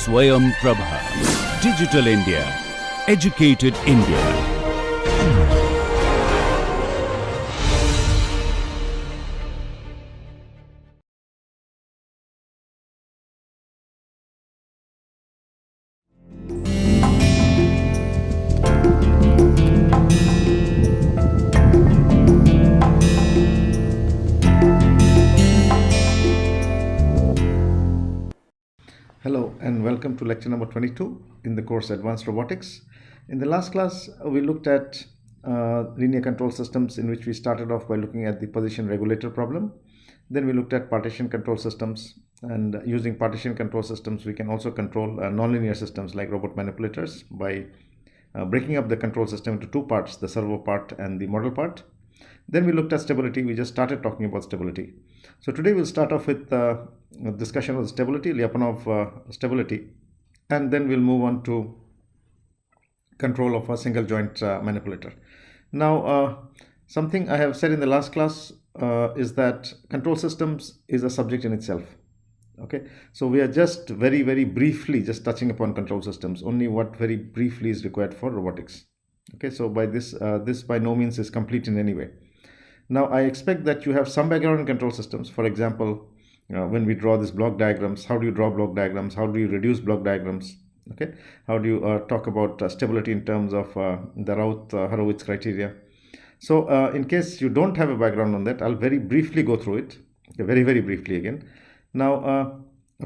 Swayam Prabha. Digital India. Educated India. Hello and welcome to lecture number 22 in the course Advanced Robotics. In the last class, we looked at linear control systems, in which we started off by looking at the position regulator problem. Then we looked at partition control systems, and using partition control systems we can also control nonlinear systems like robot manipulators by breaking up the control system into two parts, the servo part and the model part. Then we looked at stability. We just started talking about stability. So today we'll start off with a discussion of stability, Lyapunov stability, and then we'll move on to control of a single joint manipulator. Now, something I have said in the last class is that control systems is a subject in itself. Okay, so we are just very briefly just touching upon control systems, only what very briefly is required for robotics. Okay, so by this, this by no means is complete in any way. Now, I expect that you have some background in control systems. For example, when we draw these block diagrams, how do you draw block diagrams? How do you reduce block diagrams? Okay, how do you talk about stability in terms of the Routh-Horowitz criteria? So, in case you don't have a background on that, I'll very briefly go through it. Okay, very briefly again. Now,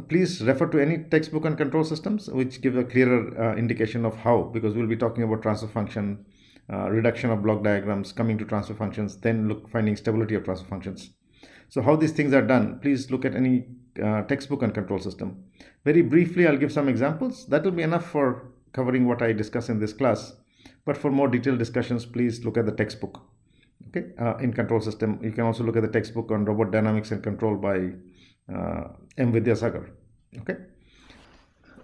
please refer to any textbook on control systems which give a clearer indication of how, because we'll be talking about transfer function, reduction of block diagrams, coming to transfer functions, then finding stability of transfer functions. So how these things are done, please look at any textbook on control system. Very briefly, I'll give some examples. That will be enough for covering what I discuss in this class. But for more detailed discussions, please look at the textbook. Okay, in control system, you can also look at the textbook on robot dynamics and control by M. Vidyasagar.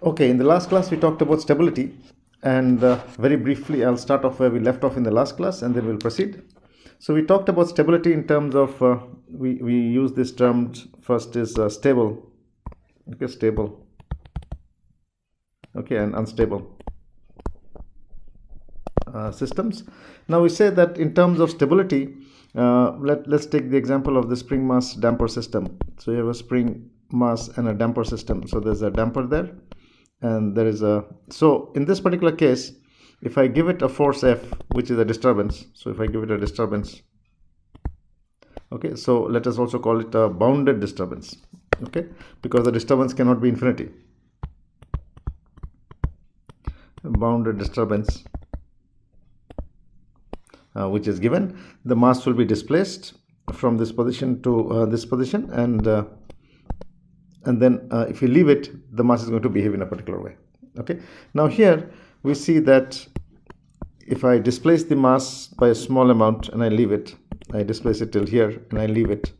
Okay, in the last class we talked about stability, and very briefly I'll start off where we left off in the last class and then we'll proceed. So we talked about stability in terms of we use this term. First is stable, okay, stable, okay, and unstable systems. Now we say that in terms of stability, let's take the example of the spring mass damper system. So you have a spring mass and a damper system. So there's a damper there, and there is a, so in this particular case, if I give it a force F, which is a disturbance, so if I give it a disturbance, okay, so let us also call it a bounded disturbance, okay, because the disturbance cannot be infinity. A bounded disturbance which is given, the mass will be displaced from this position to this position, and then if you leave it, the mass is going to behave in a particular way. Okay, now here we see that if I displace the mass by a small amount and I leave it, I displace it till here and I leave it,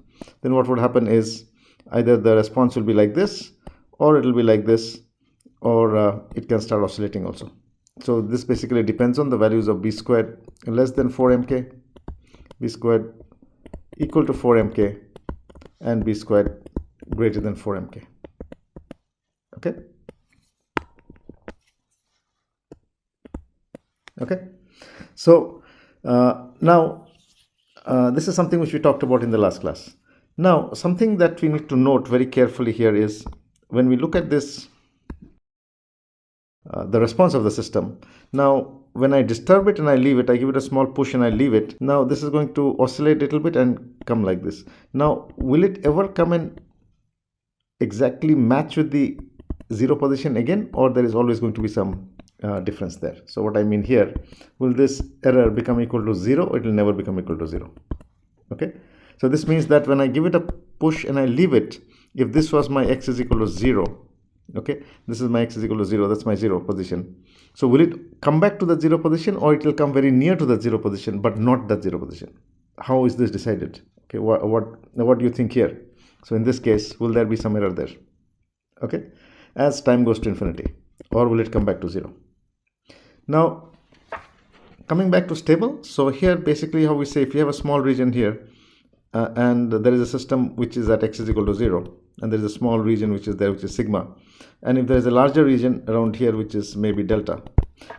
then what would happen is either the response will be like this, or it will be like this, or it can start oscillating also. So this basically depends on the values of b squared less than 4 mk, b squared equal to 4 mk, and b squared greater than 4 mk. Okay. Okay. So now this is something which we talked about in the last class. Now something that we need to note very carefully here is when we look at this, the response of the system. Now when I disturb it and I leave it, I give it a small push and I leave it. Now this is going to oscillate a little bit and come like this. Now will it ever come and exactly match with the zero position again, or there is always going to be some difference there? So what I mean here, will this error become equal to 0? It will never become equal to 0. Okay, so this means that when I give it a push and I leave it, if this was my x is equal to 0, okay, this is my x is equal to 0, that's my 0 position. So will it come back to the 0 position, or it will come very near to the 0 position but not that 0 position? How is this decided? Okay, what do you think here? So in this case, will there be some error there? Okay, as time goes to infinity, or will it come back to 0? Now coming back to stable, so here basically how we say, if you have a small region here and there is a system which is at x is equal to 0, and there is a small region which is there, which is sigma, and if there is a larger region around here which is maybe delta.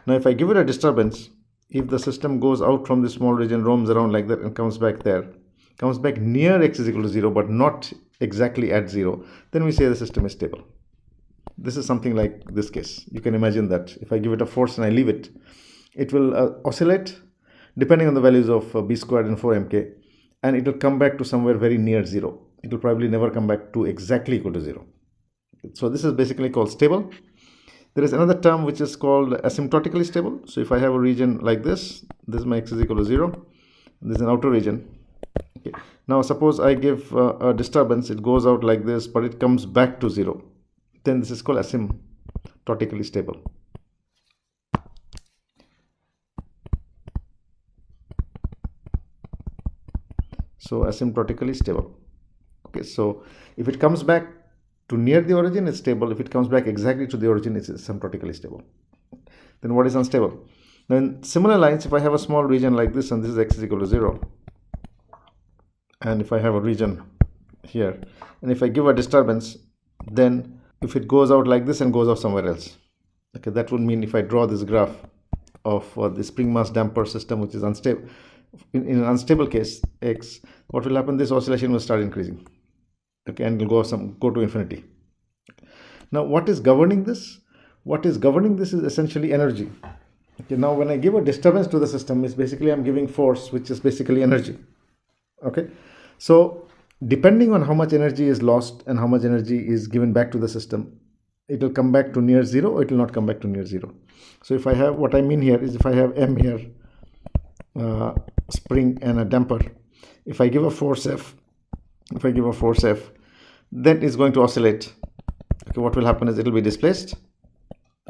Now if I give it a disturbance, if the system goes out from the small region, roams around like that and comes back there, comes back near x is equal to 0 but not exactly at 0, then we say the system is stable. This is something like this case. You can imagine that if I give it a force and I leave it, it will oscillate depending on the values of b squared and 4mk, and it will come back to somewhere very near 0. It will probably never come back to exactly equal to 0. So this is basically called stable. There is another term which is called asymptotically stable. So if I have a region like this is my x is equal to 0, this is an outer region. Okay. Now suppose I give a disturbance, it goes out like this, but it comes back to 0. Then this is called asymptotically stable. So asymptotically stable. Okay, so if it comes back to near the origin, it's stable. If it comes back exactly to the origin, it's asymptotically stable. Then what is unstable? Now in similar lines, if I have a small region like this and this is x is equal to 0, and if I have a region here, and if I give a disturbance, then if it goes out like this and goes out somewhere else, okay, that would mean if I draw this graph of the spring mass damper system, which is unstable, in an unstable case x, what will happen? This oscillation will start increasing, okay, and will go to infinity. Now what is governing this? What is governing this is essentially energy. Okay, now when I give a disturbance to the system, is basically I'm giving force, which is basically energy. Okay, so depending on how much energy is lost and how much energy is given back to the system, it will come back to near 0 or it will not come back to near 0. So if I have, what I mean here is if I have m here, spring and a damper, if I give a force F, then it's going to oscillate. Okay, what will happen is it will be displaced.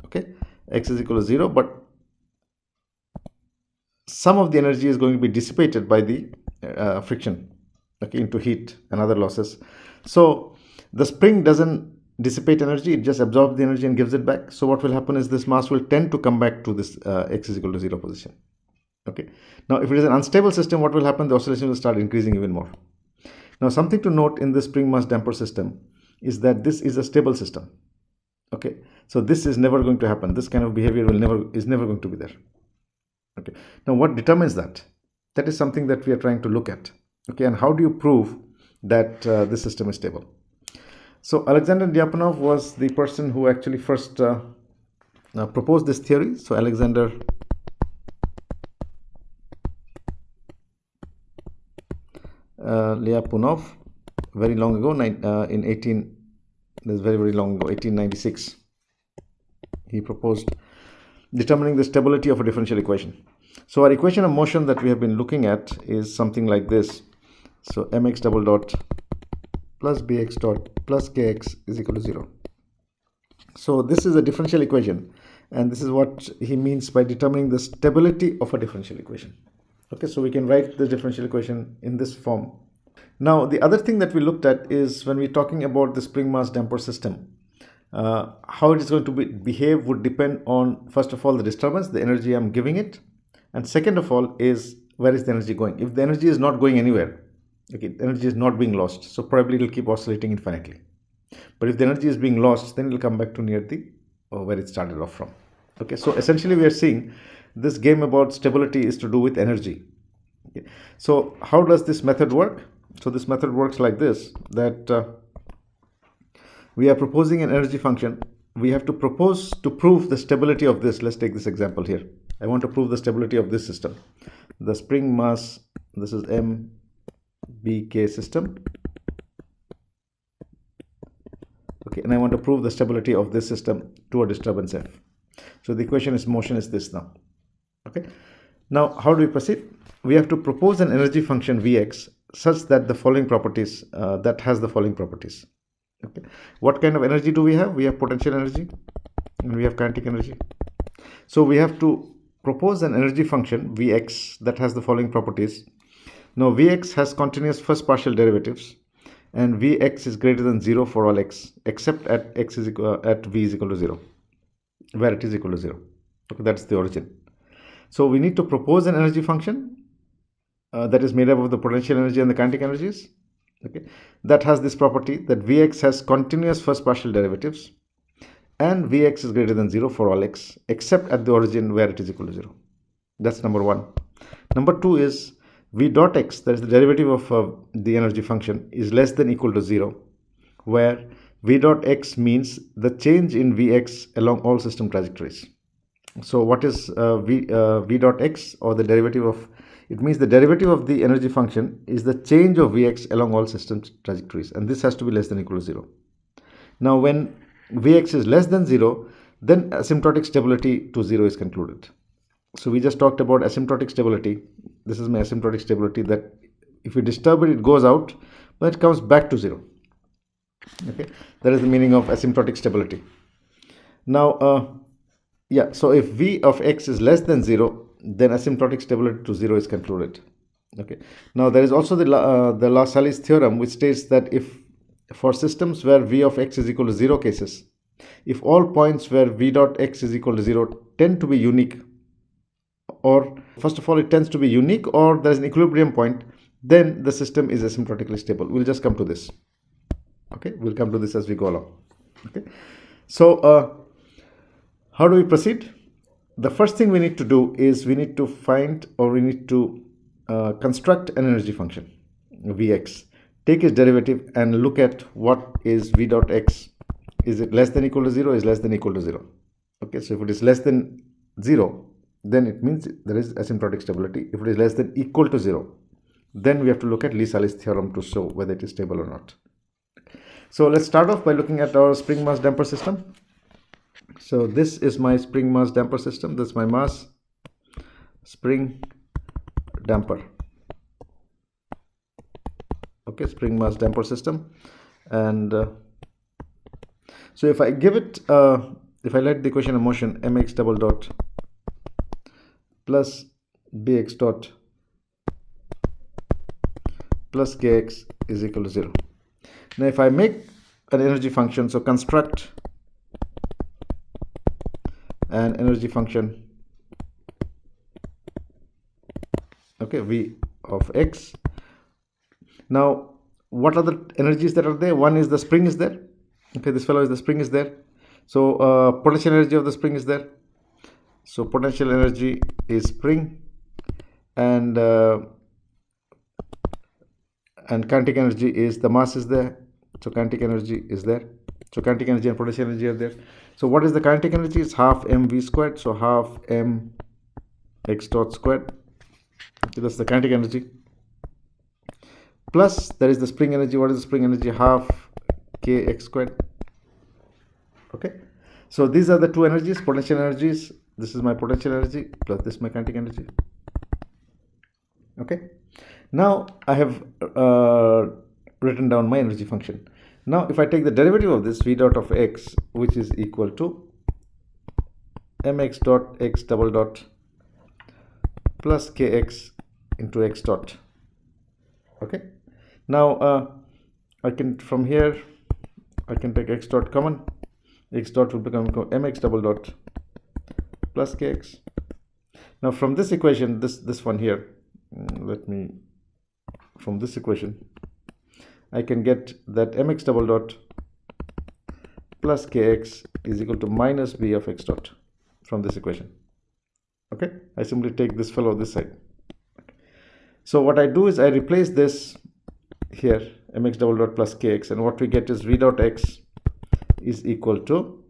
Okay, x is equal to 0, but some of the energy is going to be dissipated by the friction, okay, into heat and other losses. So the spring doesn't dissipate energy, it just absorbs the energy and gives it back. So what will happen is this mass will tend to come back to this x is equal to 0 position. Okay, now if it is an unstable system, what will happen? The oscillation will start increasing even more. Now something to note in this spring mass damper system is that this is a stable system. Okay, so this is never going to happen. This kind of behavior is never going to be there. Okay, now what determines that? That is something that we are trying to look at. Okay, and how do you prove that this system is stable? So Alexander Lyapunov was the person who actually first proposed this theory. So Alexander Lyapunov, very long ago, in 1896, he proposed determining the stability of a differential equation. So our equation of motion that we have been looking at is something like this. So mx double dot plus bx dot plus kx is equal to 0. So this is a differential equation, and this is what he means by determining the stability of a differential equation. Okay, so we can write the differential equation in this form. Now the other thing that we looked at is when we're talking about the spring mass damper system, how it is going to behave would depend on, first of all, the disturbance, the energy I'm giving it, and second of all is where is the energy going. If the energy is not going anywhere, okay, the energy is not being lost, so probably it will keep oscillating infinitely. But if the energy is being lost, then it will come back to near the where it started off from. Okay, so essentially we are seeing this game about stability is to do with energy. Okay. So how does this method work? So this method works like this, that we are proposing an energy function. We have to propose to prove the stability of this. Let's take this example here. I want to prove the stability of this system. The spring mass, this is MBK system. Okay, and I want to prove the stability of this system to a disturbance F. So the equation is motion is this now. Okay, now how do we proceed? We have to propose an energy function Vx such that the following properties, that has the following properties. Okay, what kind of energy do we have? We have potential energy and we have kinetic energy. So we have to propose an energy function Vx that has the following properties. Now Vx has continuous first partial derivatives, and Vx is greater than 0 for all x except at v is equal to 0, where it is equal to 0. Okay, that's the origin. So we need to propose an energy function that is made up of the potential energy and the kinetic energies. Okay, that has this property that Vx has continuous first partial derivatives, and Vx is greater than 0 for all x except at the origin where it is equal to 0. That's number one. Number two is V dot x, that is the derivative of the energy function, is less than equal to 0, where V dot x means the change in Vx along all system trajectories. So what is V dot x, or the derivative of, it means the derivative of the energy function is the change of Vx along all system trajectories, and this has to be less than equal to 0. Now when Vx is less than 0, then asymptotic stability to 0 is concluded. So we just talked about asymptotic stability. This is my asymptotic stability, that if you disturb it, it goes out, but it comes back to 0. Okay, that is the meaning of asymptotic stability. Now, so if V of x is less than 0, then asymptotic stability to 0 is concluded. Okay. Now there is also the Lassalle's theorem, which states that if for systems where V of x is equal to 0 cases, if all points where V dot x is equal to 0 tend to be unique, or first of all it tends to be unique, or there is an equilibrium point, then the system is asymptotically stable. We'll just come to this. Okay, we'll come to this as we go along. Okay, so how do we proceed? The first thing we need to do is we need to find, or we need to construct an energy function, Vx, take its derivative and look at what is V dot x. Is it less than equal to 0? Is less than equal to 0? Okay, so if it is less than 0, then it means there is asymptotic stability. If it is less than equal to 0, then we have to look at Lassalle's theorem to show whether it is stable or not. So let's start off by looking at our spring mass damper system. So this is my spring mass damper system. This is my mass spring damper. Okay, spring mass damper system. And so if I give it, if I let the equation of motion mx double dot plus bx dot plus kx is equal to 0. Now if I make an energy function, so construct an energy function, okay, V of x. Now what are the energies that are there? One is the spring is there. Okay, this fellow is the spring is there. So potential energy of the spring is there. So potential energy is spring, and kinetic energy is the mass is there. So kinetic energy is there. So kinetic energy and potential energy are there. So what is the kinetic energy? It's half mv squared. So half m x dot squared. Okay, that's the kinetic energy. Plus there is the spring energy. What is the spring energy? Half kx squared. Okay. So these are the two energies, potential energies. This is my potential energy plus this is my kinetic energy. Okay. Now I have written down my energy function. Now if I take the derivative of this V dot of x, which is equal to mx dot x double dot plus kx into x dot. Okay. Now I can, from here I can take x dot common. X dot will become mx double dot plus kx. Now from this equation, this one here, from this equation I can get that mx double dot plus kx is equal to minus b of x dot from this equation. Okay, I simply take this fellow this side. So what I do is I replace this here, mx double dot plus kx, and what we get is v dot x is equal to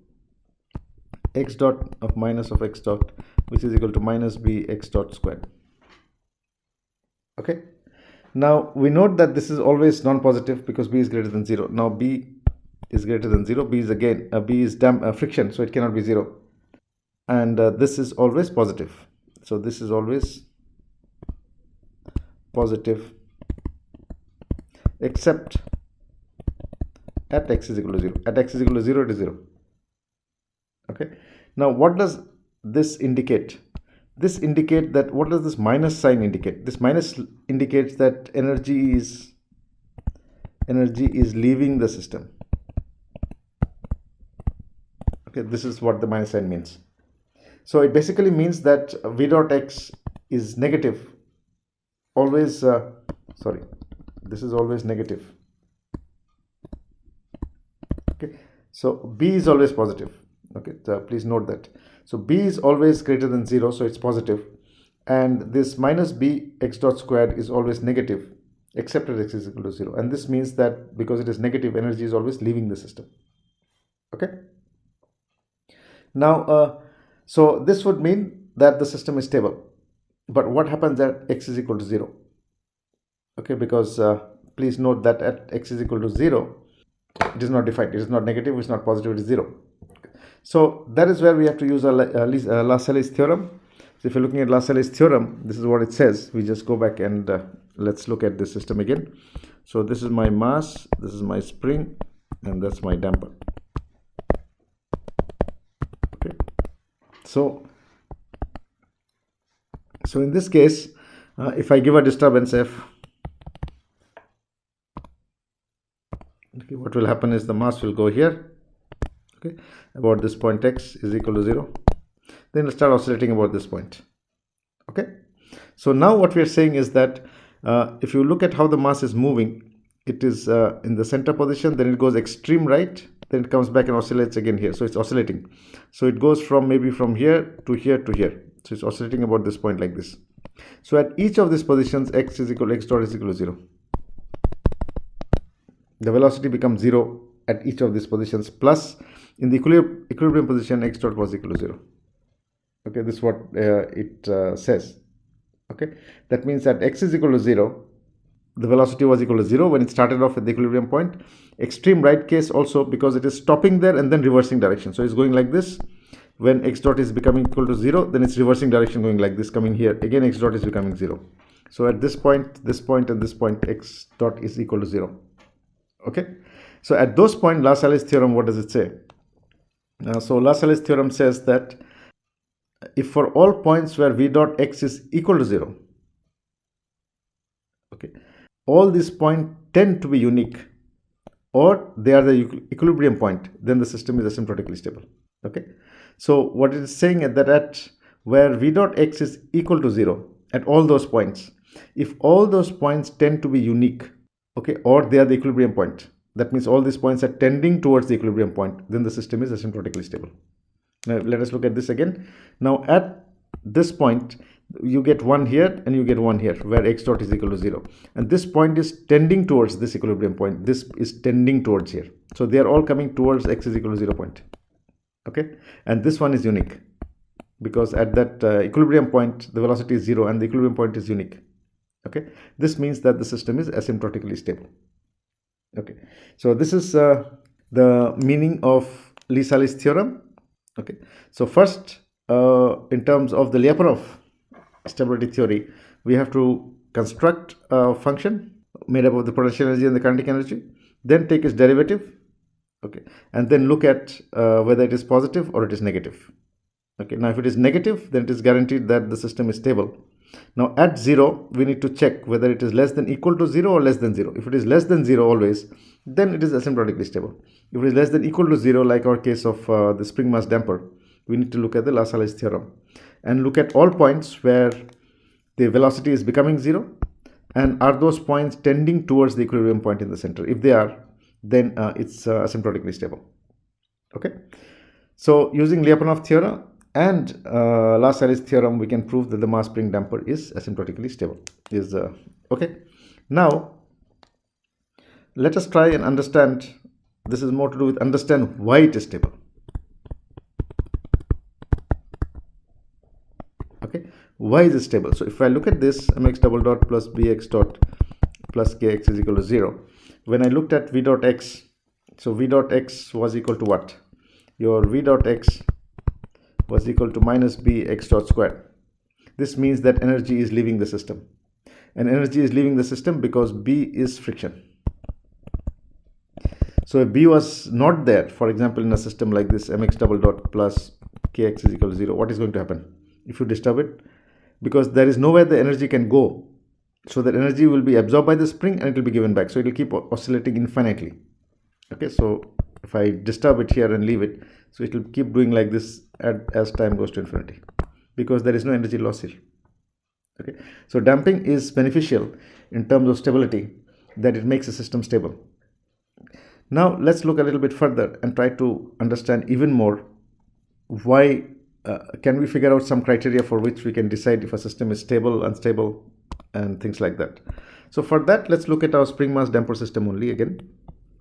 x dot of minus of x dot, which is equal to minus b x dot squared. Okay. Now we note that this is always non-positive because b is greater than 0. Now b is greater than 0. B is again b is friction, so it cannot be 0. And this is always positive. So this is always positive except at x is equal to 0. At x is equal to 0, it is 0. Okay. Now what does this indicate? This indicates that, what does this minus sign indicate? This minus indicates that energy is leaving the system. Okay, this is what the minus sign means. So it basically means that v dot x is negative always sorry, this is always negative. Okay, so B is always positive. Okay, so please note that. So B is always greater than 0, so it's positive, and this minus B x dot squared is always negative except at x is equal to 0, and this means that because it is negative, energy is always leaving the system. Okay, now so this would mean that the system is stable. But what happens at x is equal to 0? Okay, because please note that at x is equal to 0, it is not defined, it is not negative, it is not positive, it is 0. So that is where we have to use our Lassalle's theorem. So if you're looking at Lassalle's theorem, this is what it says. We just go back and let's look at this system again. So this is my mass, this is my spring, and that's my damper. Okay, so in this case, if I give a disturbance F, okay, what will happen is the mass will go here, okay, about this point x is equal to 0, then it'll start oscillating about this point. Okay, so now what we are saying is that if you look at how the mass is moving, it is in the center position, then it goes extreme right, then it comes back and oscillates again here. So it's oscillating, so it goes from maybe from here to here to here, so it's oscillating about this point like this. So at each of these positions, x is equal to x dot is equal to 0. The velocity becomes 0 at each of these positions, plus in the equilibrium position, x dot was equal to 0. Okay, this is what it says. Okay, that means that x is equal to 0, the velocity was equal to 0 when it started off at the equilibrium point. Extreme right case also, because it is stopping there and then reversing direction. So it's going like this. When x dot is becoming equal to 0, then it's reversing direction, going like this, coming here. Again, x dot is becoming 0. So at this point, and this point, x dot is equal to 0. Okay, so at those points, Lassalle's theorem, what does it say? So Lassalle's theorem says that if for all points where v dot x is equal to 0, okay, all these points tend to be unique, or they are the equilibrium point, then the system is asymptotically stable. Okay, so what it is saying is that at where v dot x is equal to 0, at all those points, if all those points tend to be unique, okay, or they are the equilibrium point, that means all these points are tending towards the equilibrium point, then the system is asymptotically stable. Now let us look at this again. Now at this point, you get one here and you get one here where x dot is equal to 0, and this point is tending towards this equilibrium point, this is tending towards here, so they are all coming towards x is equal to 0 point. Okay, and this one is unique because at that equilibrium point the velocity is 0 and the equilibrium point is unique. Okay, this means that the system is asymptotically stable. Okay, so this is the meaning of Lassalle's theorem. Okay, so first in terms of the Lyapunov stability theory, we have to construct a function made up of the potential energy and the kinetic energy, then take its derivative, okay, and then look at whether it is positive or it is negative. Okay, now if it is negative, then it is guaranteed that the system is stable. Now at 0, we need to check whether it is less than equal to 0 or less than 0. If it is less than 0 always, then it is asymptotically stable. If it is less than equal to 0, like our case of the spring mass damper, we need to look at the Lassalle's theorem and look at all points where the velocity is becoming 0, and are those points tending towards the equilibrium point in the center. If they are, then it's asymptotically stable. Okay, so using Lyapunov theorem and Lassalle's theorem, we can prove that the mass spring damper is asymptotically stable. Okay, now let us try and understand. This is more to do with understand why it is stable. Okay, why is it stable? So if I look at this, mx double dot plus bx dot plus kx is equal to 0. When I looked at v dot x, so v dot x was equal to what? Your v dot x was equal to minus b x dot squared. This means that energy is leaving the system, and energy is leaving the system because b is friction. So if b was not there, for example, in a system like this, mx double dot plus kx is equal to 0, what is going to happen if you disturb it? Because there is nowhere the energy can go, so that energy will be absorbed by the spring and it will be given back, so it will keep oscillating infinitely. Okay, so if I disturb it here and leave it, so it will keep doing like this as time goes to infinity, because there is no energy loss here. Okay, so damping is beneficial in terms of stability, that it makes a system stable. Now let's look a little bit further and try to understand even more why can we figure out some criteria for which we can decide if a system is stable, unstable, and things like that. So for that, let's look at our spring mass damper system only again.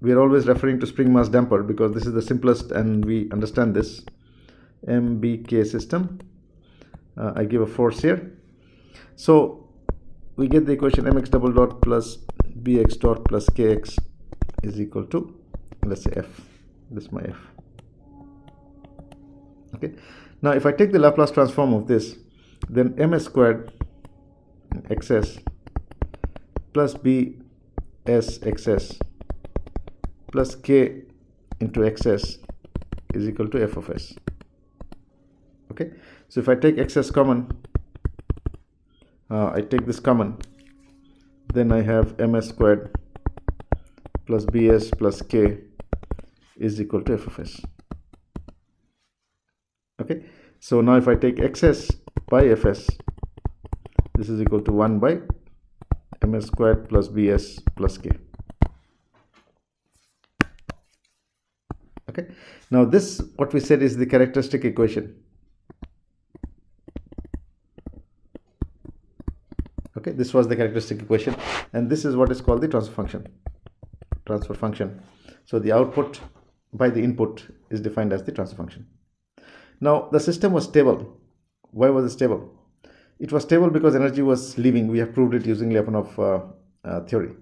We are always referring to spring mass damper because this is the simplest and we understand this. MBK system. I give a force here. So we get the equation mx double dot plus bx dot plus kx is equal to, let's say, f. This is my f. Okay. Now if I take the Laplace transform of this, then ms squared xs plus b s xs plus k into xs is equal to f of s. Okay, so if I take xs common, I take this common, then I have ms squared plus bs plus k is equal to f of s. Okay, so now if I take xs by fs, this is equal to 1 by ms squared plus bs plus k. Okay, now this, what we said, is the characteristic equation. Okay, this was the characteristic equation, and this is what is called the transfer function. So the output by the input is defined as the transfer function. Now the system was stable. Why was it stable? It was stable because energy was leaving. We have proved it using Lyapunov theory.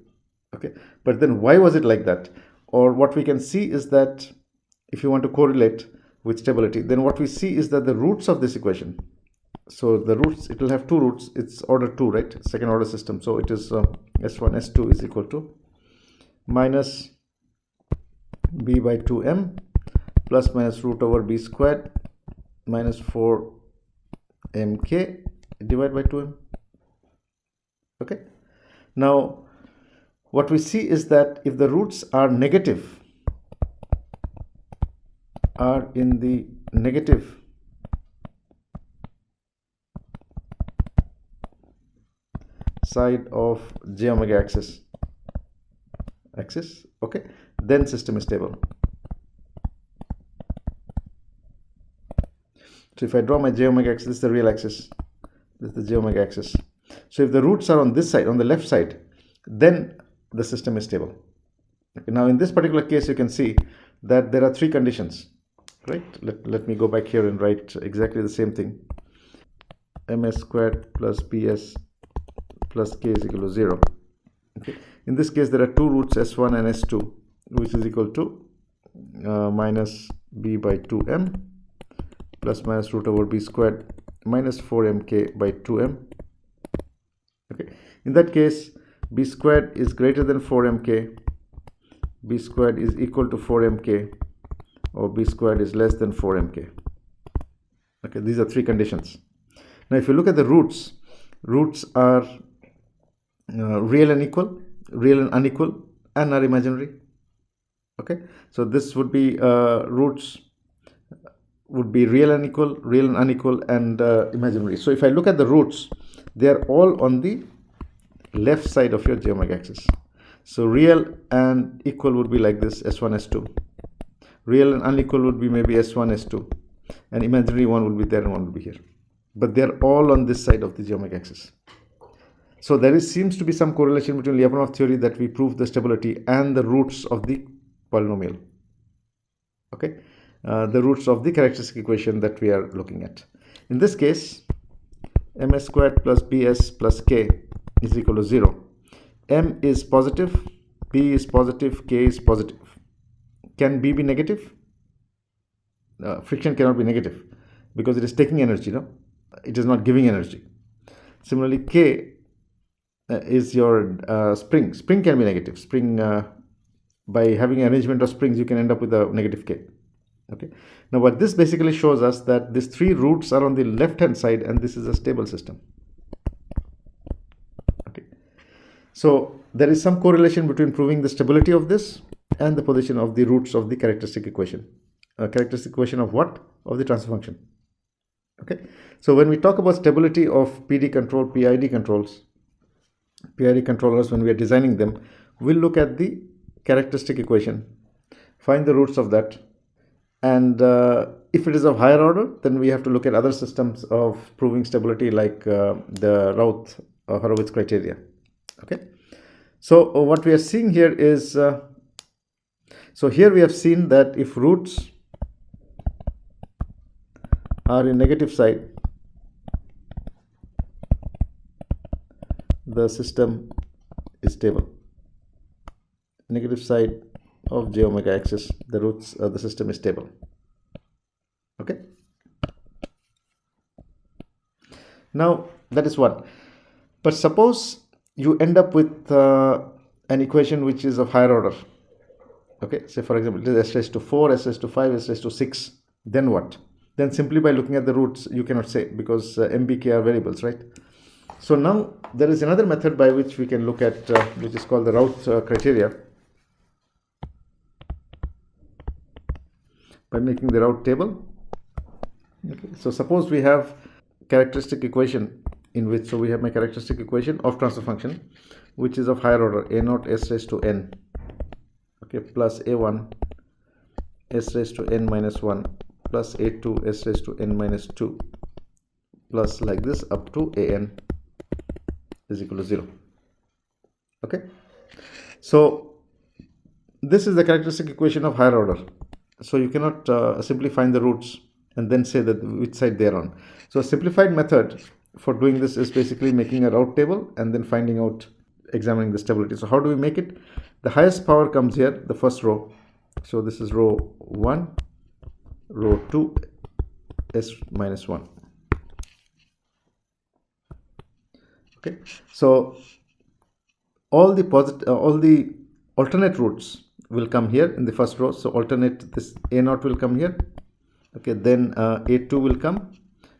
Okay, but then why was it like that? Or what we can see is that if you want to correlate with stability, then what we see is that the roots of this equation, so the roots, it will have two roots. It's order 2, right? Second order system. So it is S1 S2 is equal to minus b by 2m plus minus root over b squared minus 4mk divided by 2m. Okay, now what we see is that if the roots are negative, are in the negative side of j omega axis, okay, then system is stable. So if I draw my j omega axis, this is the real axis, this is the j omega axis. So if the roots are on this side, on the left side, then the system is stable. Okay, now in this particular case, you can see that there are three conditions, right? Let me go back here and write exactly the same thing. ms squared plus bs plus k is equal to 0. Okay, in this case there are two roots, s1 and s2, which is equal to minus b by 2m plus minus root over b squared minus 4mk by 2m. Okay, in that case b squared is greater than 4mk, b squared is equal to 4mk, or b squared is less than 4mk. Okay, these are three conditions. Now if you look at the roots, roots are real and equal, real and unequal, and are imaginary. Okay, so this would be roots would be real and equal, real and unequal, and imaginary. So if I look at the roots, they are all on the left side of your j omega axis. So real and equal would be like this, s1 s2. Real and unequal would be maybe s1 s2, and imaginary one would be there and one would be here, but they're all on this side of the j omega axis. So there seems to be some correlation between Lyapunov theory that we prove the stability and the roots of the polynomial. Okay, the roots of the characteristic equation that we are looking at. In this case, ms squared plus bs plus k is equal to 0. M is positive, b is positive, k is positive. Can b be negative? Friction cannot be negative because it is taking energy, no? It is not giving energy. Similarly, k is your spring. Spring can be negative. Spring, by having an arrangement of springs, you can end up with a negative k. Okay. Now, what this basically shows us that these three roots are on the left-hand side, and this is a stable system. Okay. So there is some correlation between proving the stability of this and the position of the roots of the characteristic equation. Characteristic equation of what? Of the transfer function. Okay, so when we talk about stability of PD control, PID controllers, when we are designing them, we'll look at the characteristic equation, find the roots of that, and if it is of higher order, then we have to look at other systems of proving stability, like the Routh Horowitz criteria. Okay, so what we are seeing here is so here we have seen that if roots are in negative side, the system is stable. Negative side of j omega axis, the roots of the system is stable. Okay, now that is one. But suppose you end up with an equation which is of higher order. Okay, say for example it is s raised to 4, s raised to 5, s raised to 6. Then what? Then simply by looking at the roots you cannot say, because mbk are variables, right? So now there is another method by which we can look at which is called the Routh criteria, by making the Routh table. Okay, so suppose we have characteristic equation in which, so we have my characteristic equation of transfer function which is of higher order, a naught s raised to n, okay, plus a1 s raised to n minus 1 plus a2 s raised to n minus 2 plus like this up to an is equal to 0. Okay, so this is the characteristic equation of higher order. So you cannot simply find the roots and then say that which side they are on. So a simplified method for doing this is basically making a Routh table and then finding out, examining the stability. So how do we make it? The highest power comes here, the first row. So this is row 1, row 2, s minus 1. Okay, so all the alternate roots will come here in the first row. So alternate, this a naught will come here. Okay, then a2 will come,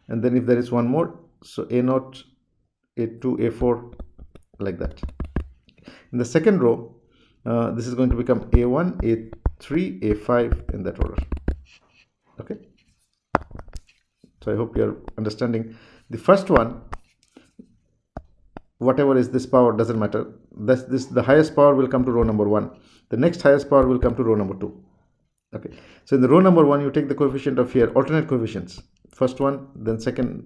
and then if there is one more, so a naught, a2, a4, like that. In the second row, this is going to become a1, a3, a5, in that order. Okay, so I hope you are understanding. The first one, whatever is this power, doesn't matter. The highest power will come to row number 1. The next highest power will come to row number 2. Okay, so in the row number 1 you take the coefficient of here, alternate coefficients, first one, then second,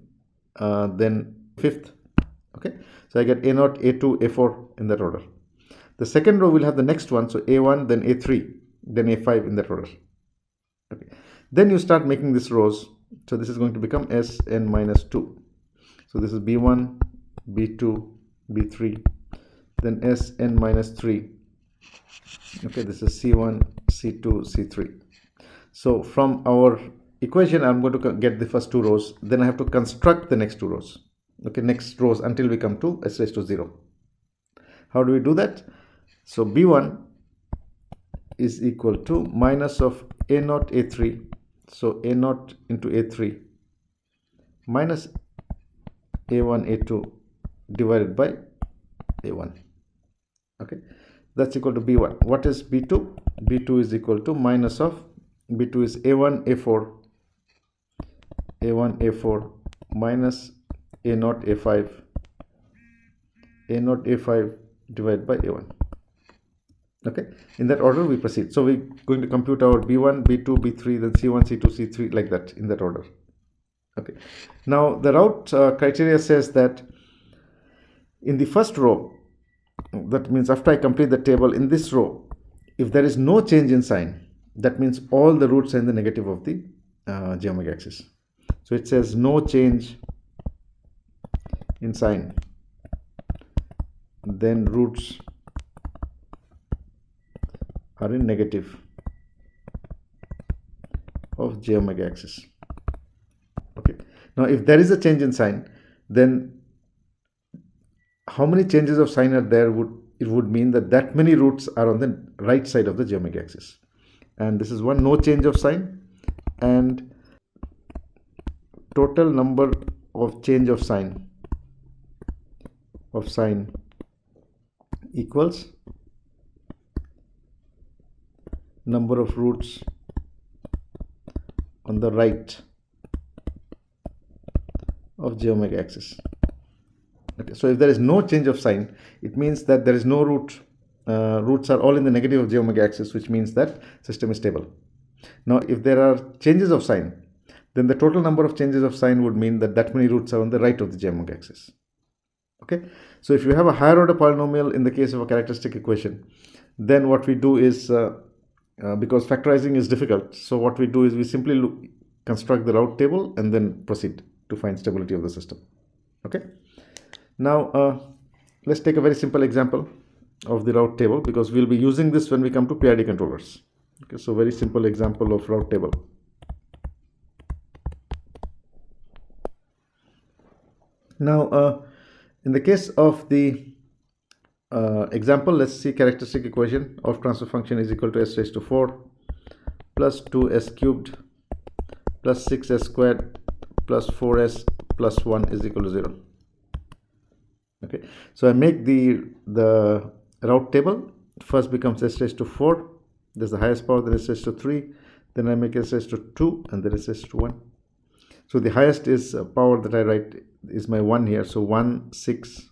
then fifth. Okay, so I get a naught, a2, a4 in that order. The second row will have the next one, so a1, then a3, then a5 in that order. Okay, then you start making these rows. So this is going to become Sn minus 2. So this is b1, b2, b3, then Sn minus 3. Okay, this is c1, c2, c3. So from our equation I'm going to get the first 2 rows, then I have to construct the next 2 rows. Okay, next rows until we come to s raised to 0. How do we do that? So b1 is equal to minus of a naught, a3, so a naught into a3 minus a1, a2 divided by a1. Okay, that's equal to b1. What is b2? b2 is equal to minus of, b2 is a1, a4, a1, a4 minus a naught, a5, a naught, a5 divided by a1. Okay, in that order we proceed. So we're going to compute our b1, b2, b3, then c1, c2, c3, like that, in that order. Okay, now the Routh criteria says that in the first row, that means after I complete the table, in this row, if there is no change in sign, that means all the roots are in the negative of the j omega axis. So it says no change in sign, then roots are in negative of j omega axis. Okay, now if there is a change in sign, then how many changes of sign are there? It would mean that many roots are on the right side of the j omega axis, and this is one no change of sign, and total number of change of sign equals number of roots on the right of j omega axis. Okay, so if there is no change of sign, it means that there is no root. Roots are all in the negative of j omega axis, which means that system is stable. Now, if there are changes of sign, then the total number of changes of sign would mean that that many roots are on the right of the j omega axis. Okay, so if you have a higher order polynomial in the case of a characteristic equation, then what we do is, because factorizing is difficult, so what we do is we simply construct the route table and then proceed to find stability of the system. Okay, now let's take a very simple example of the route table, because we'll be using this when we come to PID controllers. Okay, so very simple example of route table. Now, in the case of the example, let's see characteristic equation of transfer function is equal to s raised to 4 plus 2s cubed plus 6s squared plus 4s plus 1 is equal to 0. Okay, so I make the route table. First becomes s raised to 4, there's the highest power, then s raised to 3, then I make s raised to 2, and then s raised to 1. So the highest is power that I write is my 1 here, so 1, 6,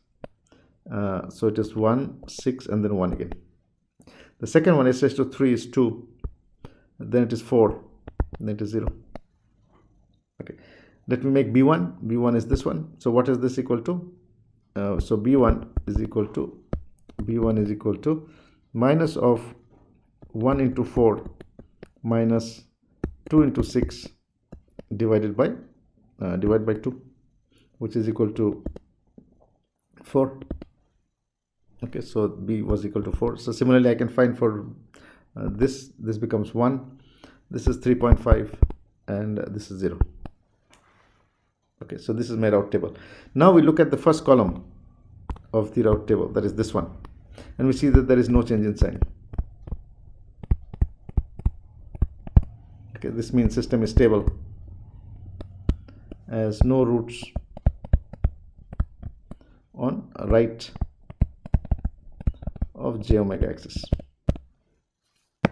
so it is 1, 6, and then 1 again. The second one, s raised to 3, is 2, then it is 4, then it is 0. Okay, let me make b1. b1 is this one. So what is this equal to? So b1 is equal to minus of 1 into 4 minus 2 into 6 divided by 2, which is equal to 4. Okay, so b was equal to 4. So similarly I can find for this becomes 1, this is 3.5, and this is 0. Okay, so this is my route table. Now we look at the first column of the route table, that is this one, and we see that there is no change in sign. Okay, this means system is stable as no roots on right of j omega axis.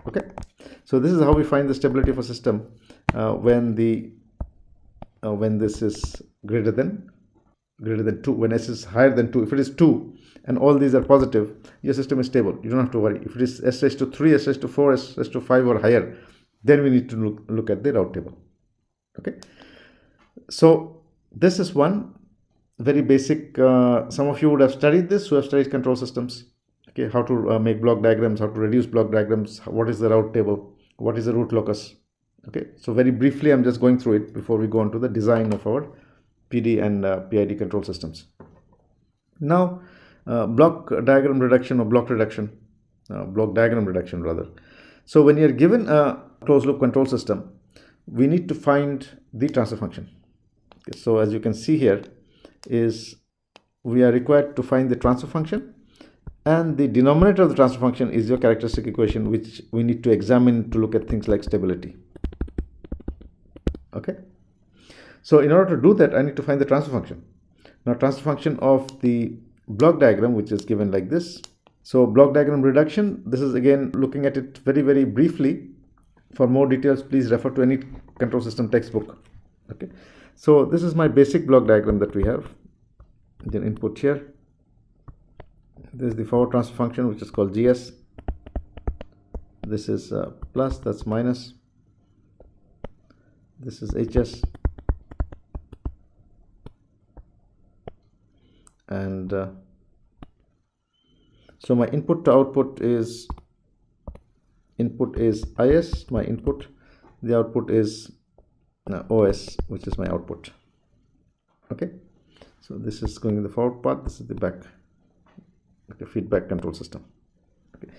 Okay, so this is how we find the stability of a system when this is greater than 2, when s is higher than 2. If it is 2 and all these are positive, your system is stable, you don't have to worry. If it is s raised to 3, s raised to 4, s raised to 5 or higher, then we need to look at the route table. Okay, so this is one very basic, some of you would have studied this who have studied control systems. Okay, how to make block diagrams, how to reduce block diagrams, what is the route table, what is the root locus. Okay, so very briefly I'm just going through it before we go on to the design of our PD and PID control systems. Now block diagram reduction, or block diagram reduction rather. So when you're given a closed loop control system, we need to find the transfer function. Okay, so as you can see here is we are required to find the transfer function, and the denominator of the transfer function is your characteristic equation, which we need to examine to look at things like stability. Okay, so in order to do that, I need to find the transfer function. Now transfer function of the block diagram, which is given like this. So block diagram reduction, this is again looking at it very briefly. For more details, please refer to any control system textbook. Okay, so this is my basic block diagram that we have. Then input here, this is the forward transfer function, which is called GS. This is plus, that's minus. This is HS, and so my input to output is IS, my input, the output is OS, which is my output. Okay, so this is going in the forward path, this is the back, the feedback control system. Okay,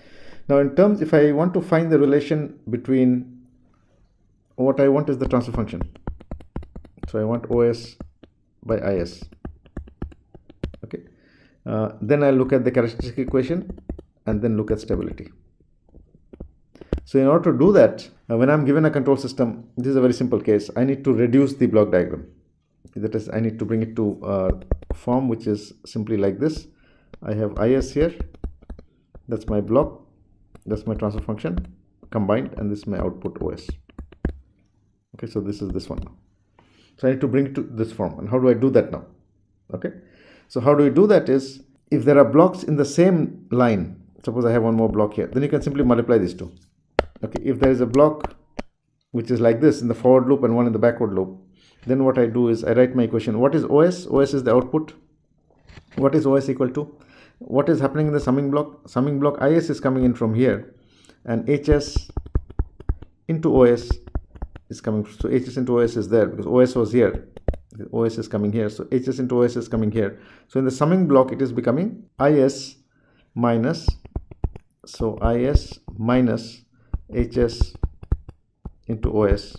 now in terms, if I want to find the relation between, what I want is the transfer function, so I want OS by IS. Okay, then I look at the characteristic equation and then look at stability. So in order to do that, when I'm given a control system, this is a very simple case, I need to reduce the block diagram. That is, I need to bring it to a form which is simply like this. I have IS here, that's my block, that's my transfer function combined, and this is my output OS. Okay, so this is this one. So I need to bring it to this form. And how do I do that now? Okay. So how do we do that is, if there are blocks in the same line, suppose I have one more block here, then you can simply multiply these two. Okay. If there is a block which is like this in the forward loop and one in the backward loop, then what I do is I write my equation. What is OS? OS is the output. What is OS equal to? What is happening in the summing block? Summing block IS is coming in from here, and HS into OS is coming. So HS into OS is there because OS was here. OS is coming here. So HS into OS is coming here. So in the summing block, it is becoming IS minus. So IS minus HS into OS.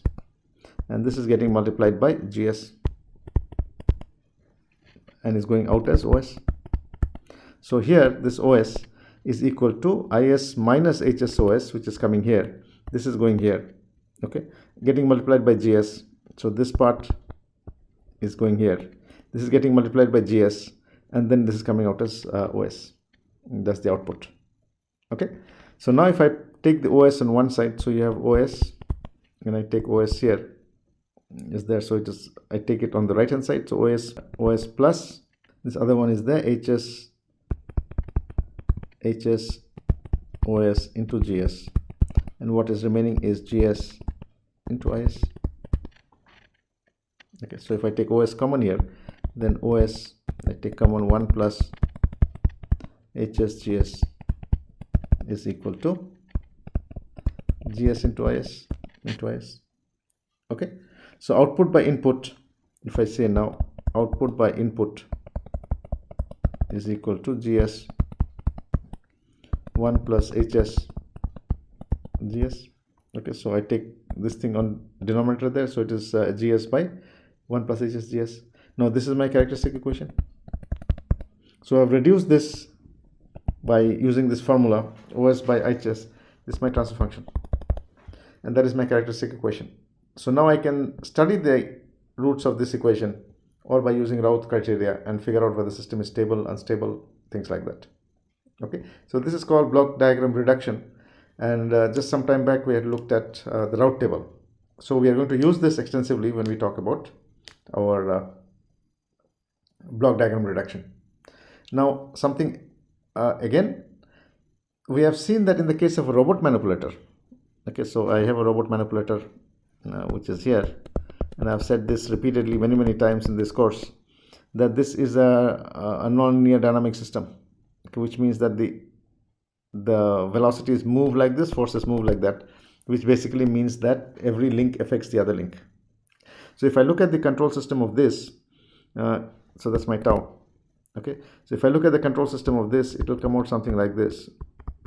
And this is getting multiplied by GS. And is going out as OS. So here this OS is equal to IS minus HSOS, which is coming here. This is going here. Okay, getting multiplied by GS. So this part is going here. This is getting multiplied by GS, and then this is coming out as OS. That's the output. Okay, so now if I take the OS on one side, so you have OS, and I take OS here, is there. So it is, I take it on the right hand side. So OS plus this other one is there, HS OS into GS, and what is remaining is GS into IS. Okay, so if I take OS common here, then OS I take common 1 plus GS is equal to GS into IS. Okay, so output by input, if I say now output by input is equal to GS 1 plus GS. Okay, so I take this thing on denominator there, so it is GS by 1 plus GS. Now this is my characteristic equation. So I've reduced this by using this formula, OS by HS. This is my transfer function, and that is my characteristic equation. So now I can study the roots of this equation, or by using Raoult criteria, and figure out whether the system is stable, unstable, things like that. Okay, so this is called block diagram reduction, and just some time back we had looked at the Raoult table. So we are going to use this extensively when we talk about our block diagram reduction. Now something again, we have seen that in the case of a robot manipulator. Okay, so I have a robot manipulator which is here, and I've said this repeatedly many times in this course, that this is a non-linear dynamic system, okay, which means that the velocities move like this, forces move like that, which basically means that every link affects the other link. So if I look at the control system of this, so that's my tau. Okay, so if I look at the control system of this, it will come out something like this.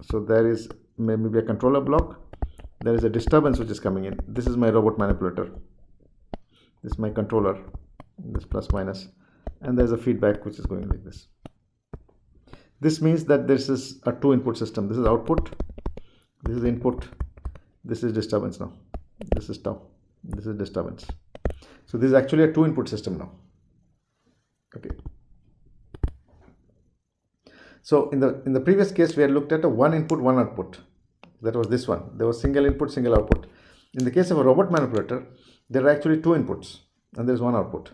So there is maybe a controller block, there is a disturbance which is coming in. This is my robot manipulator, this is my controller, this plus minus, and there's a feedback which is going like this. This means that this is a two input system. This is output, this is input, this is disturbance now, this is tau, this is disturbance. So this is actually a two input system now. Okay, so in the previous case we had looked at a one input one output. That was this one. There was single input single output. In the case of a robot manipulator, there are actually two inputs and there is one output.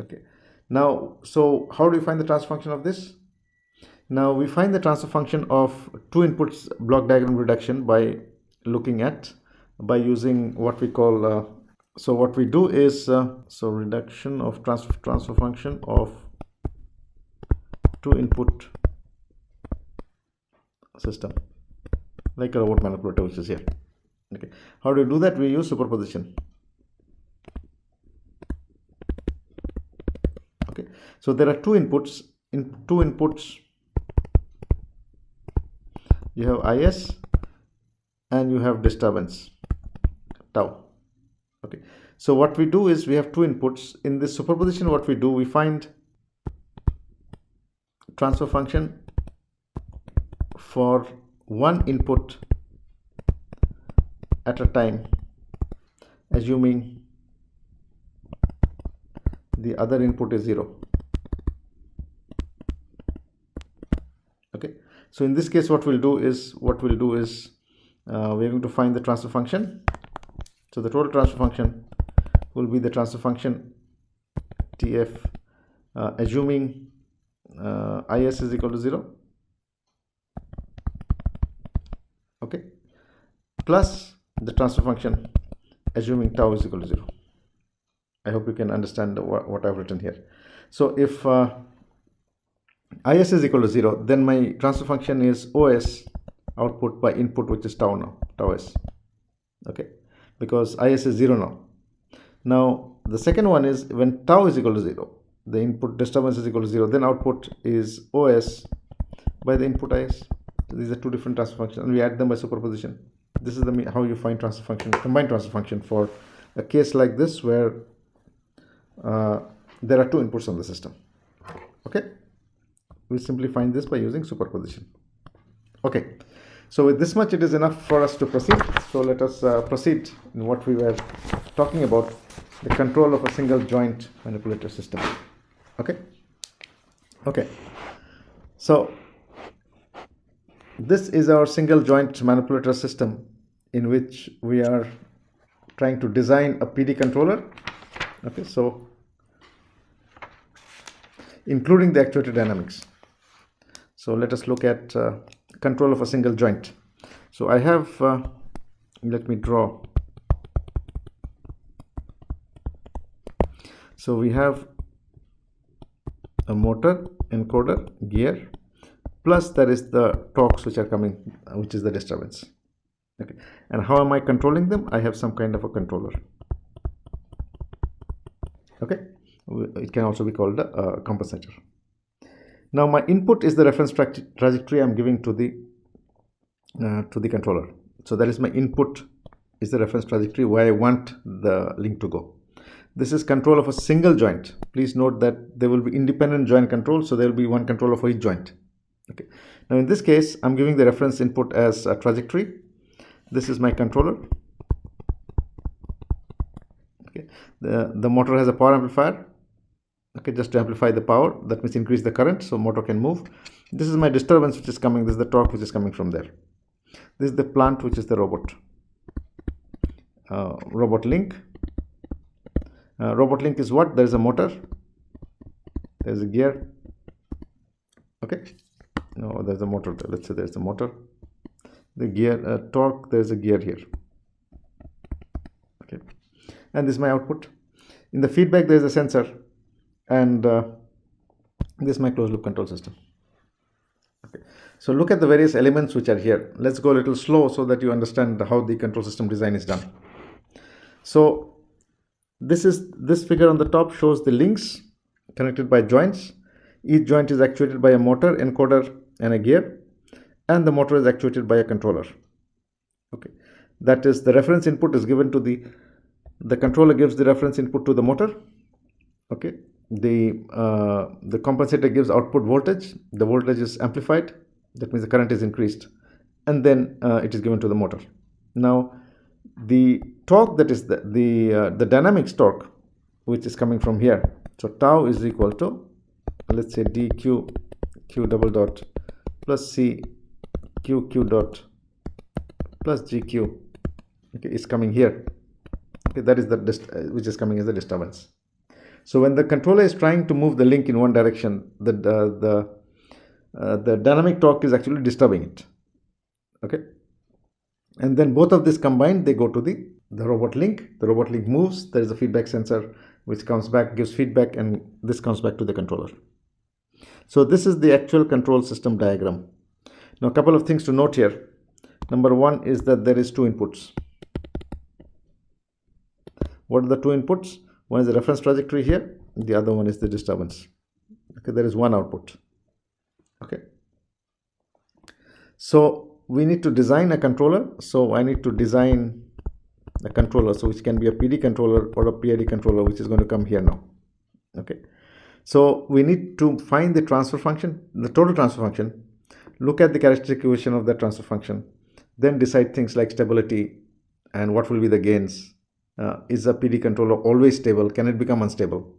Okay, now so how do we find the transfer function of this? Now we find the transfer function of two inputs block diagram reduction by using what we call so what we do is so reduction of transfer function of two input system, like a robot manipulator which is here. Okay, how do we do that? We use superposition. Okay, so there are two inputs. In two inputs you have IS and you have disturbance tau. Okay, so what we do is we have two inputs. In this superposition, what we do, we find transfer function for one input at a time, assuming the other input is 0. Okay, so in this case what we'll do is we're going to find the transfer function. So the total transfer function will be the transfer function TF, assuming IS is equal to 0, okay, plus the transfer function assuming tau is equal to 0. I hope you can understand what I've written here. So if IS is equal to 0, then my transfer function is OS output by input, which is tau now, tau S, okay, because IS is 0 now. Now the second one is when tau is equal to 0, the input disturbance is equal to 0, then output is OS by the input IS. So these are two different transfer functions, and we add them by superposition. This is how you find transfer function, combined transfer function for a case like this where there are two inputs on the system. Okay, we simply find this by using superposition. Okay, so with this much it is enough for us to proceed. So let us proceed in what we were talking about, the control of a single joint manipulator system. Okay, so this is our single joint manipulator system in which we are trying to design a PD controller. Okay, so including the actuator dynamics. So let us look at control of a single joint. So I have, let me draw. So we have a motor, encoder, gear, plus there is the torques which are coming, which is the disturbance. Okay, and how am I controlling them? I have some kind of a controller. Okay, it can also be called a compensator. Now my input is the reference trajectory I'm giving to the controller. So that is my input, is the reference trajectory where I want the link to go. This is control of a single joint. Please note that there will be independent joint control, so there will be one controller for each joint. Okay, now in this case I'm giving the reference input as a trajectory. This is my controller. Okay, the motor has a power amplifier, okay, just to amplify the power, that means increase the current so motor can move. This is my disturbance which is coming, this is the torque which is coming from there. This is the plant, which is the robot link. Robot link is what? There is a motor, there is a gear. Okay, no, there's a motor there. Let's say there's a motor, the gear, torque, there's a gear here. Okay, and this is my output. In the feedback there is a sensor, and this is my closed loop control system. Okay, so look at the various elements which are here. Let's go a little slow so that you understand how the control system design is done. So this figure on the top shows the links connected by joints. Each joint is actuated by a motor, encoder, and a gear, and the motor is actuated by a controller. Okay, that is, the reference input is given to the controller gives the reference input to the motor. Okay, the compensator gives output voltage. The voltage is amplified, that means the current is increased, and then it is given to the motor. Now the torque, that is the dynamics torque, which is coming from here. So tau is equal to, let's say, dq q double dot plus c q q dot plus gq. Okay, is coming here. Okay, that is the which is coming as the disturbance. So when the controller is trying to move the link in one direction, the dynamic torque is actually disturbing it. Okay, and then both of this combined, they go to the robot link. The robot link moves, there is a feedback sensor which comes back, gives feedback, and this comes back to the controller. So this is the actual control system diagram. Now a couple of things to note here. Number one is that there is two inputs. What are the two inputs? One is the reference trajectory here, the other one is the disturbance. Okay, there is one output. Okay, so we need to design a controller. So I need to design a controller, so which can be a PD controller or a PID controller, which is going to come here now. Okay, so we need to find the transfer function, the total transfer function, look at the characteristic equation of that transfer function, then decide things like stability and what will be the gains. Is a PD controller always stable? Can it become unstable?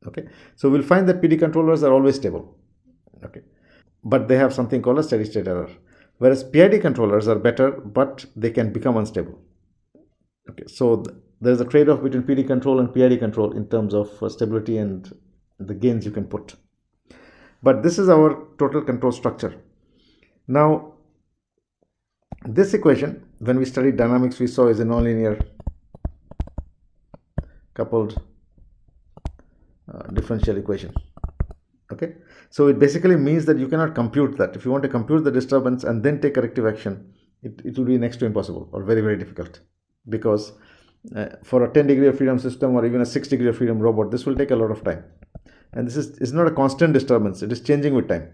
Okay, so we'll find that PD controllers are always stable. Okay, but they have something called a steady state error, whereas PID controllers are better, but they can become unstable. Okay, so there's a trade-off between PD control and PID control in terms of stability and the gains you can put. But this is our total control structure. Now, this equation, when we studied dynamics, we saw is a nonlinear coupled differential equation. Okay, so it basically means that you cannot compute that. If you want to compute the disturbance and then take corrective action, it will be next to impossible or very, very difficult, because for a 10 degree of freedom system or even a 6 degree of freedom robot, this will take a lot of time. And this is not a constant disturbance, it is changing with time.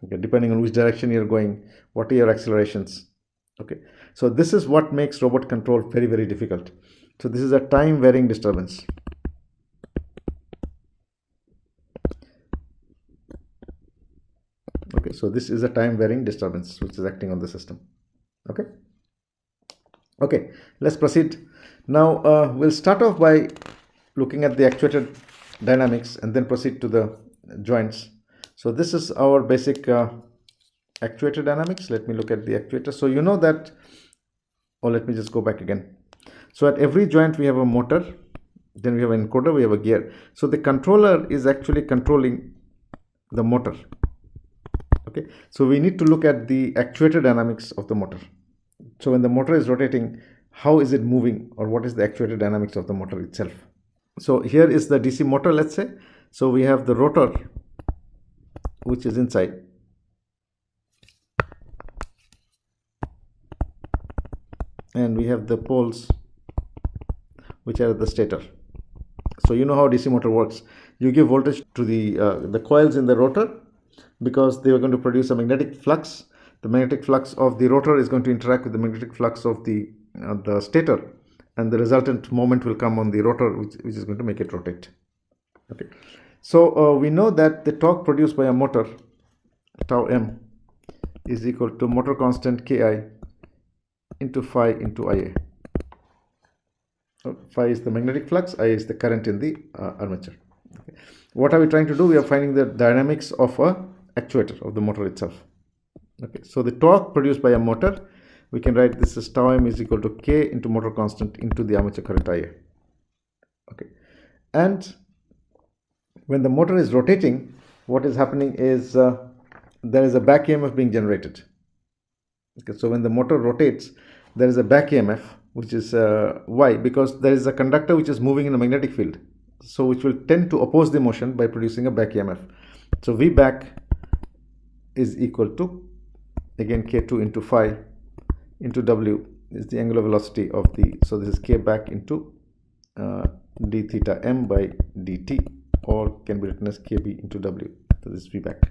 Okay, depending on which direction you're going, what are your accelerations. Okay, so this is what makes robot control very, very difficult. So this is a time varying disturbance. Okay, so this is a time varying disturbance which is acting on the system. Okay, let's proceed. Now we'll start off by looking at the actuator dynamics and then proceed to the joints. So this is our basic actuator dynamics. Let me look at the actuator. So you know that, or let me just go back again. So at every joint we have a motor, then we have an encoder, we have a gear. So the controller is actually controlling the motor. Okay, so we need to look at the actuator dynamics of the motor. So when the motor is rotating, how is it moving, or what is the actuator dynamics of the motor itself? So here is the DC motor, let's say. So we have the rotor, which is inside. And we have the poles, which are at the stator. So you know how DC motor works. You give voltage to the coils in the rotor, because they are going to produce a magnetic flux. The magnetic flux of the rotor is going to interact with the magnetic flux of the stator, and the resultant moment will come on the rotor, which is going to make it rotate. Okay, so we know that the torque produced by a motor, tau m, is equal to motor constant Ki into phi into Ia. So phi is the magnetic flux, I is the current in the armature. Okay. What are we trying to do? We are finding the dynamics of a actuator, of the motor itself. Okay, so the torque produced by a motor, we can write this as tau m is equal to K into motor constant into the armature current Ia. Okay, and when the motor is rotating, what is happening is there is a back EMF being generated. Okay, so when the motor rotates, there is a back EMF, which is why? Because there is a conductor which is moving in a magnetic field, so which will tend to oppose the motion by producing a back EMF. So V back is equal to, again, K2 into phi into W is the angular velocity of the, so this is K back into d theta m by dt, or can be written as KB into W. So this is V back.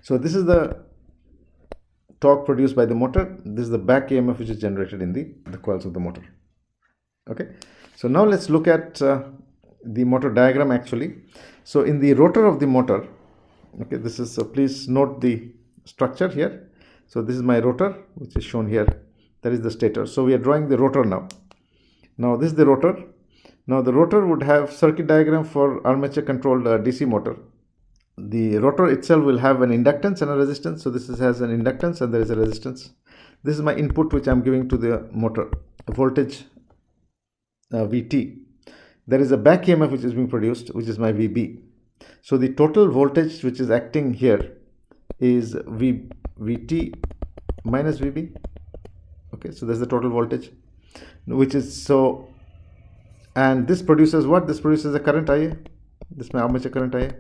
So this is the torque produced by the motor. This is the back EMF which is generated in the coils of the motor. Okay, so now let's look at the motor diagram actually. So in the rotor of the motor, okay, this is, please note the structure here. So this is my rotor, which is shown here. That is the stator. So we are drawing the rotor now. Now this is the rotor. Now the rotor would have circuit diagram for armature controlled DC motor. The rotor itself will have an inductance and a resistance. So this has an inductance and there is a resistance. This is my input which I am giving to the motor, voltage Vt. There is a back EMF which is being produced, which is my Vb. So the total voltage which is acting here is Vt minus Vb. Okay, so that's the total voltage, which is so, and this produces what? This produces a current Ia. This is my armature current Ia.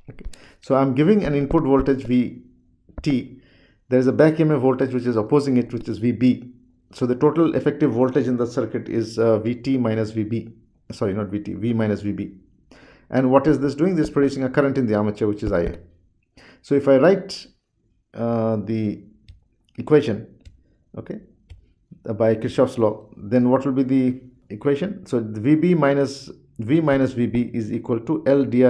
Okay, so I'm giving an input voltage Vt. There is a back EMF voltage which is opposing it, which is Vb. So the total effective voltage in the circuit is Vt minus Vb. Sorry, not Vt, V minus Vb. And what is this doing? This is producing a current in the armature, which is Ia. So if I write the equation, okay, by Kirchhoff's law, then what will be the equation? So the Vb minus V minus Vb is equal to L di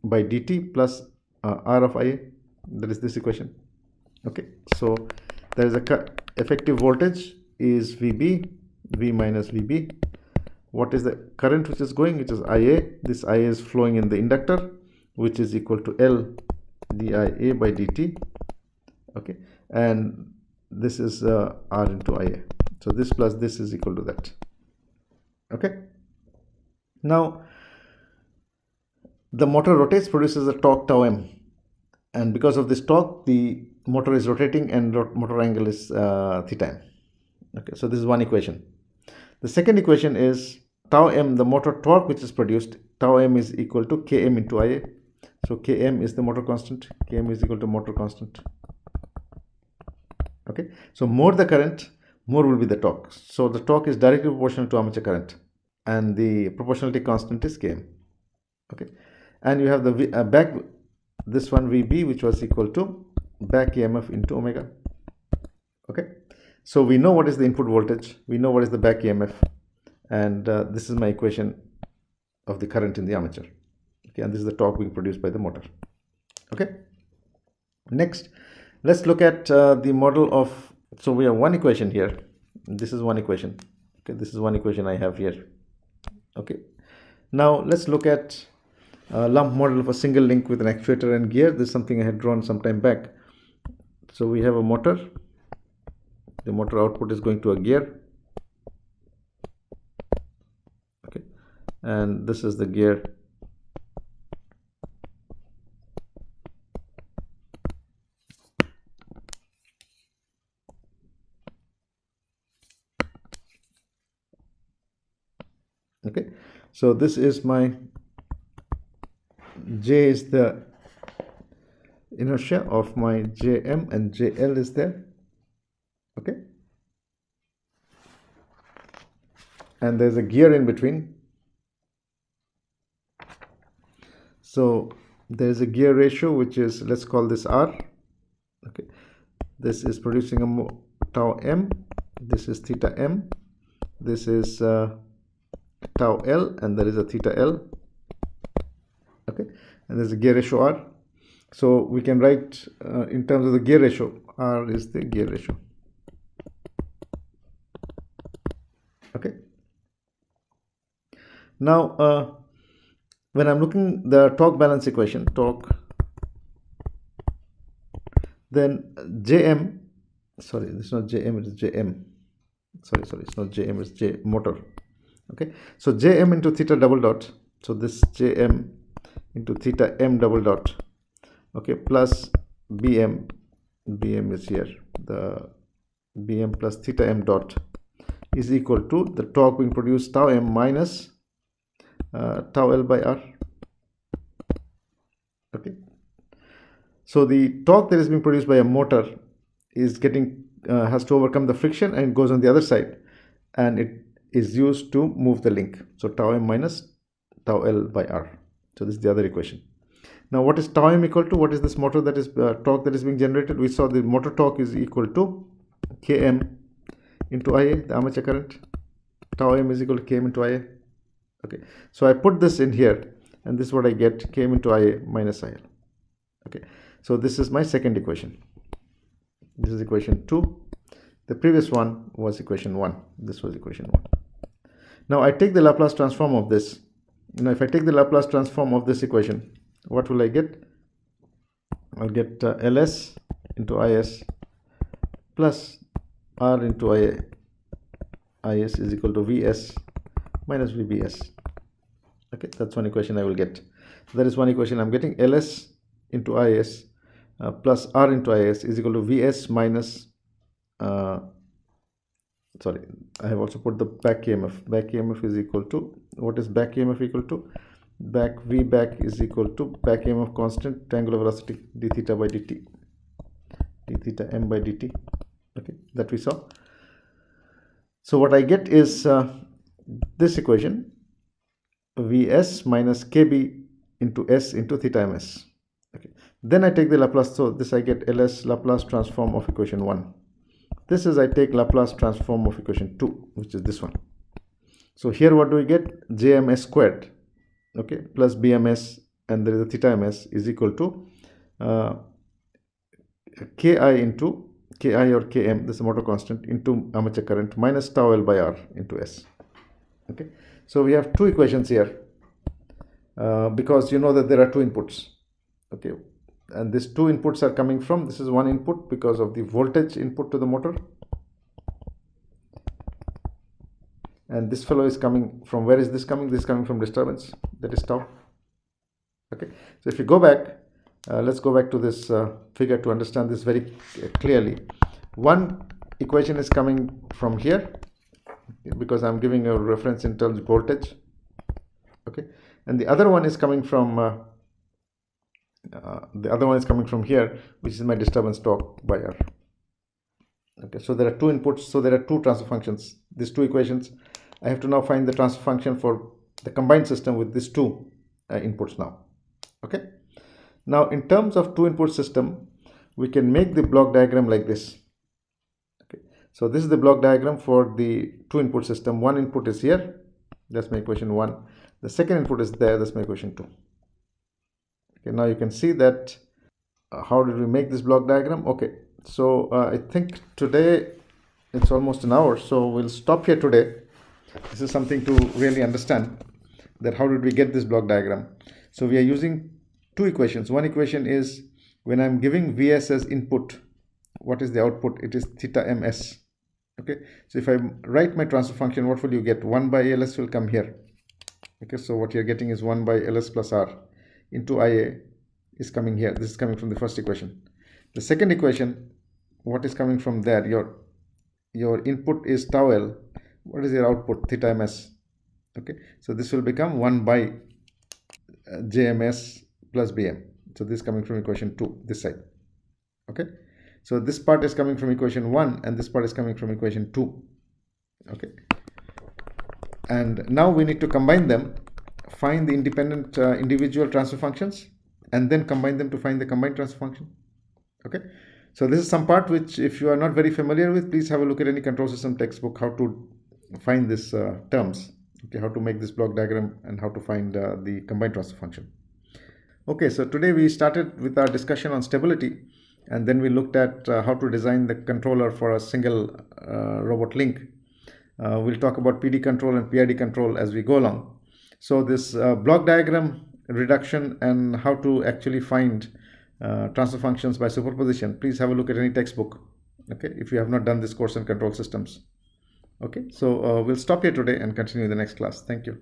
by dt plus R of Ia. That is this equation. Okay, so there is a effective voltage is Vb, V minus Vb. What is the current which is going? It is Ia. This Ia is flowing in the inductor, which is equal to L dia by dt. Okay, and this is R into Ia. So this plus this is equal to that. Okay, now The motor rotates, produces a torque tau m, and because of this torque the motor is rotating and motor angle is theta m. Okay, so this is one equation. The second equation is tau m, the motor torque which is produced. Tau m is equal to km into Ia. So km is the motor constant, km is equal to motor constant. Okay, so more the current, more will be the torque. So the torque is directly proportional to armature current, and the proportionality constant is km. Okay, and you have the back, this one Vb, which was equal to back EMF into omega. Okay, so we know what is the input voltage, we know what is the back EMF, and this is my equation of the current in the armature. Okay, and this is the torque being produced by the motor. Okay, next let's look at the model of, so we have one equation here, this is one equation. Okay, this is one equation I have here. Okay, now let's look at a lump model of a single link with an actuator and gear. This is something I had drawn some time back. So we have a motor, the motor output is going to a gear. Okay, and this is the gear. Okay, so this is my J is the inertia of my Jm, and Jl is there. Okay, and there's a gear in between. So there's a gear ratio which is, let's call this R. Okay, this is producing a tau m, this is theta m, this is tau L, and there is a theta L. Okay, and there's a gear ratio R. So we can write in terms of the gear ratio, R is the gear ratio. Okay, now when I'm looking the torque balance equation, torque, then Jm, sorry, this is not Jm, it is Jm. Sorry, it's not Jm, it's J motor. Okay, so Jm into theta double dot, so this Jm into theta m double dot, okay, plus Bm, Bm is here, the Bm plus theta m dot is equal to the torque being produced tau m minus tau L by R. Okay, so the torque that is being produced by a motor is getting has to overcome the friction, and it goes on the other side, and it is used to move the link. So tau m minus tau L by R. So this is the other equation. Now what is tau m equal to? What is this motor that is torque that is being generated? We saw the motor torque is equal to Km into Ia, the armature current. Tau m is equal to Km into Ia. Okay, so I put this in here, and this is what I get, Km into Ia minus IL. Okay, so this is my second equation. This is equation 2. The previous one was equation 1. This was equation 1. Now I take the Laplace transform of this. Now if I take the Laplace transform of this equation, what will I get? I'll get Ls into Is plus R into Ia, Is is equal to Vs minus Vbs. Okay, that's one equation I will get. So that is one equation I'm getting. Ls into Is plus R into Is is equal to Vs minus sorry, I have also put the back EMF. Back EMF is equal to, what is back EMF equal to? Back V back is equal to back EMF constant, angular velocity d theta by dt, d theta m by dt. Okay, that we saw. So what I get is this equation, Vs minus Kb into S into theta ms. Okay, then I take the Laplace, so this I get Ls Laplace transform of equation 1. This is I take Laplace transform of equation 2, which is this one. So here what do we get? Jms squared, okay, plus Bms, and there is a theta ms is equal to Ki into Ki or Km, this is motor constant, into armature current minus tau L by R into S. Okay, so we have two equations here because you know that there are two inputs. Okay, and these two inputs are coming from, this is one input because of the voltage input to the motor, and this fellow is coming from, where is this coming? This is coming from disturbance, that is tau. Okay, so if you go back, let's go back to this figure to understand this very clearly. One equation is coming from here because I'm giving a reference in terms of voltage. Okay, and the other one is coming from here, which is my disturbance torque by R. Okay, so there are two inputs, so there are two transfer functions. These two equations, I have to now find the transfer function for the combined system with these two inputs now. Okay, now in terms of two input system, we can make the block diagram like this. Okay, so this is the block diagram for the two input system. One input is here, that's my equation 1. The second input is there, that's my equation 2. Okay, now you can see that how did we make this block diagram. Okay, so I think today it's almost an hour, so we'll stop here today. This is something to really understand, that how did we get this block diagram. So we are using two equations. One equation is when I'm giving Vs as input, what is the output? It is theta ms. Okay, so if I write my transfer function, what will you get? 1 by ls will come here. Okay, so what you're getting is 1 by ls plus r into ia is coming here. This is coming from the first equation. The second equation, what is coming from there? Your input is tau l. What is your output? Theta ms. Okay, so this will become 1 by jms plus bm. So this is coming from equation 2, this side. Okay, so this part is coming from equation 1 and this part is coming from equation 2. Okay, and now we need to combine them, find the independent individual transfer functions, and then combine them to find the combined transfer function. Okay, so this is some part which, if you are not very familiar with, please have a look at any control system textbook, how to find these terms. Okay, how to make this block diagram and how to find the combined transfer function. Okay, so today we started with our discussion on stability, and then we looked at how to design the controller for a single robot link. We'll talk about PD control and PID control as we go along. So this block diagram reduction and how to actually find transfer functions by superposition, please have a look at any textbook, okay, if you have not done this course on control systems. Okay, so we'll stop here today and continue in the next class. Thank you.